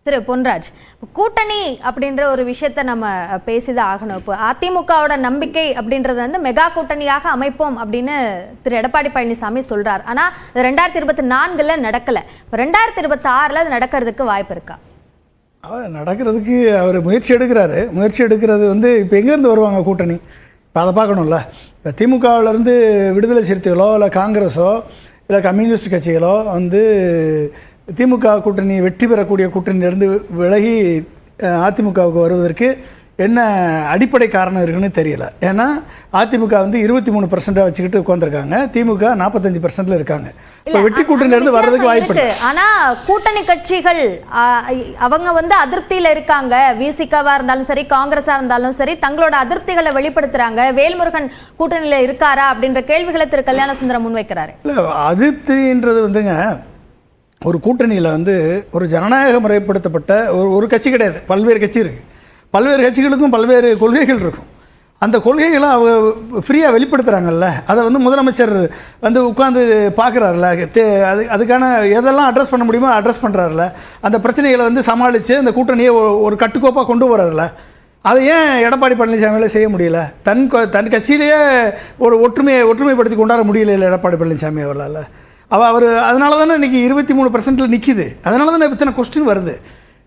திரு பொன்ராஜ், கூட்டணி அப்படின்ற ஒரு விஷயத்தை நம்ம பேசிதான் ஆகணும். இப்போ அதிமுகவோட நம்பிக்கை அப்படின்றது வந்து மெகா கூட்டணியாக அமைப்போம் அப்படின்னு திரு எடப்பாடி பழனிசாமி சொல்றார். ஆனா 2024 நடக்கல. இப்போ 2026 அது நடக்கிறதுக்கு வாய்ப்பு இருக்கா? நடக்கிறதுக்கு அவர் முயற்சி எடுக்கிறாரு. முயற்சி எடுக்கிறது வந்து இப்போ எங்கேருந்து வருவாங்க கூட்டணி? இப்போ அதை பார்க்கணும்ல. இப்போ திமுகவிலேருந்து விடுதலை சிறுத்தைகளோ இல்லை காங்கிரஸோ இல்லை கம்யூனிஸ்ட் கட்சிகளோ வந்து திமுக கூட்டணி வெற்றி பெறக்கூடிய கூட்டணியிலேருந்து விலகி அதிமுகவுக்கு வருவதற்கு என்ன அடிப்படை காரணம் இருக்குன்னு தெரியல. ஏன்னா அதிமுக வந்து 23% வச்சுக்கிட்டு உட்காந்துருக்காங்க, திமுக 45% இருக்காங்க. இப்போ வெற்றி கூட்டணியிலிருந்து வர்றதுக்கு வாய்ப்பு இல்லை. ஆனா கூட்டணி கட்சிகள் அவங்க வந்து அதிருப்தியில இருக்காங்க. விசிகவா இருந்தாலும் சரி, காங்கிரஸா இருந்தாலும் சரி, தங்களோட அதிருப்திகளை வெளிப்படுத்துறாங்க. வேல்முருகன் கூட்டணியில இருக்காரா அப்படின்ற கேள்விகளை திரு கல்யாணசுந்தரம் முன்வைக்கிறாரு. இல்லை, அதிருப்தின்றது வந்துங்க ஒரு கூட்டணியில் வந்து ஒரு ஜனநாயக முறைப்படுத்தப்பட்ட ஒரு கட்சி கிடையாது, பல்வேறு கட்சி இருக்குது. பல்வேறு கட்சிகளுக்கும் பல்வேறு கொள்கைகள் இருக்கும். அந்த கொள்கைகளை அவங்க ஃப்ரீயாக வெளிப்படுத்துகிறாங்கல்ல, அதை வந்து முதலமைச்சர் வந்து உட்காந்து பார்க்குறாருல, அதுக்கான எதெல்லாம் அட்ரஸ் பண்ண முடியுமோ அட்ரஸ் பண்ணுறாருல, அந்த பிரச்சனைகளை வந்து சமாளித்து அந்த கூட்டணியை ஒரு கட்டுக்கோப்பாக கொண்டு வர்றாருல. அதை ஏன் எடப்பாடி பழனிசாமியால் செய்ய முடியல? தன் கட்சியிலேயே ஒரு ஒற்றுமைப்படுத்தி கொண்டாட முடியல எடப்பாடி பழனிசாமி அவர்களால். அவர் அதனால தானே இன்றைக்கி 23% நிற்கிது. அதனால தானே இத்தனை கொஸ்டின் வருது.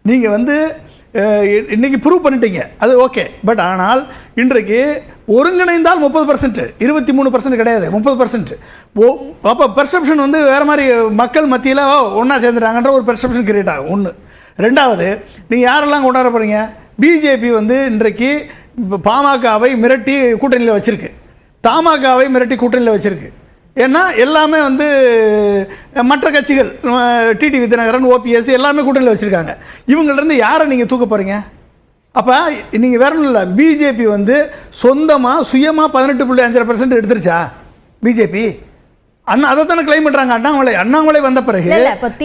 நீங்கள் வந்து இன்றைக்கி ப்ரூவ் பண்ணிட்டீங்க, அது ஓகே. பட் ஆனால் இன்றைக்கு ஒருங்கிணைந்தால் 30%, 23% கிடையாது, 30%. அப்போ பெர்செப்ஷன் வந்து வேறு மாதிரி மக்கள் மத்தியில் ஒன்றா சேர்ந்துட்டாங்கன்ற ஒரு பெர்செப்ஷன் கிரியேட் ஆகும். ஒன்று. ரெண்டாவது, நீங்கள் யாரெல்லாம் கொண்டாட போகிறீங்க? பிஜேபி வந்து இன்றைக்கு பாமகவை மிரட்டி கூட்டணியில் வச்சுருக்கு, தமாகவை மிரட்டி கூட்டணியில் வச்சுருக்கு. ஏன்னா எல்லாமே வந்து மற்ற கட்சிகள் டிடிவி தினகரன், ஓபிஎஸ் எல்லாமே கூட்டணியில் வச்சுருக்காங்க. இவங்கள்ட்ட யாரை நீங்கள் தூக்க போகிறீங்க? அப்போ நீங்கள் வேற ஒன்றும் இல்லை, பிஜேபி வந்து சொந்தமாக சுயமாக 18.5% எடுத்துருச்சா பிஜேபி? அதை தானே கிளைம் பண்றாங்க. அண்ணாமலை வந்த பிறகு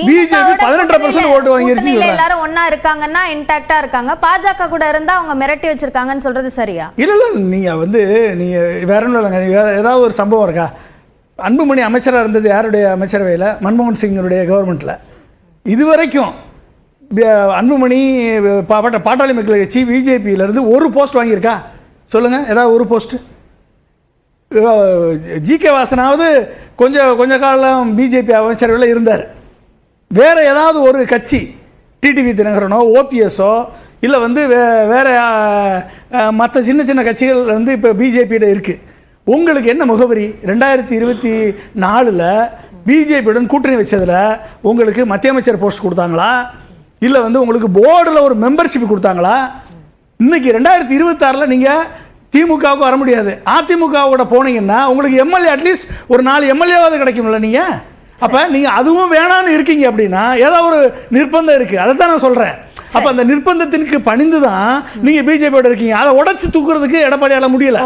பிஜேபி 18% ஓட்டு வாங்கிருச்சு. எல்லாரும் ஒண்ணா இருக்காங்கன்னா இன்டாக்டா இருக்காங்க. பாஜக கூட இருந்தா அவங்க மிரட்டி வச்சிருக்காங்கன்னு சொல்றது சரியா? இல்ல, நீங்க வந்து நீங்க வேற ஒன்றும் இல்லைங்க. ஏதாவது ஒரு சம்பவம் இருக்கா? அன்புமணி அமைச்சராக இருந்தது யாருடைய அமைச்சரவையில்? மன்மோகன் சிங்கனுடைய கவர்மெண்ட்டில். இதுவரைக்கும் அன்புமணி பாட்டாளி மக்கள் கட்சி பிஜேபியிலேருந்து ஒரு போஸ்ட் வாங்கியிருக்கா? சொல்லுங்கள், ஏதாவது ஒரு போஸ்ட்டு. ஜிகே வாசனாவது கொஞ்ச காலம் பிஜேபி அமைச்சரவையில் இருந்தார். வேறு ஏதாவது ஒரு கட்சி, டிடிவி தினகரனோ ஓபிஎஸ்ஸோ இல்லை வந்து வேறு மற்ற சின்ன சின்ன கட்சிகள் வந்து இப்போ பிஜேபியிட இருக்குது. உங்களுக்கு என்ன முகவரி? 2024 பிஜேபியுடன் கூட்டணி வச்சதில் உங்களுக்கு மத்திய அமைச்சர் போஸ்ட் கொடுத்தாங்களா? இல்லை வந்து உங்களுக்கு போர்டில் ஒரு மெம்பர்ஷிப் கொடுத்தாங்களா? இன்னைக்கு 2026 நீங்கள் திமுகவுக்கு வர முடியாது. அதிமுகவோட போனீங்கன்னா உங்களுக்கு எம்எல்ஏ அட்லீஸ்ட் ஒரு 4 எம்எல்ஏவாவது கிடைக்கும்ல நீங்கள். அப்போ நீங்கள் அதுவும் வேணான்னு இருக்கீங்க அப்படின்னா ஏதோ ஒரு நிர்பந்தம் இருக்குது. அதை தான் நான் சொல்கிறேன். அப்போ அந்த நிர்பந்தத்திற்கு பணிந்து தான் நீங்கள் பிஜேபியோட இருக்கீங்க. அதை உடச்சி தூக்குறதுக்கு எடப்பாடியால் முடியல.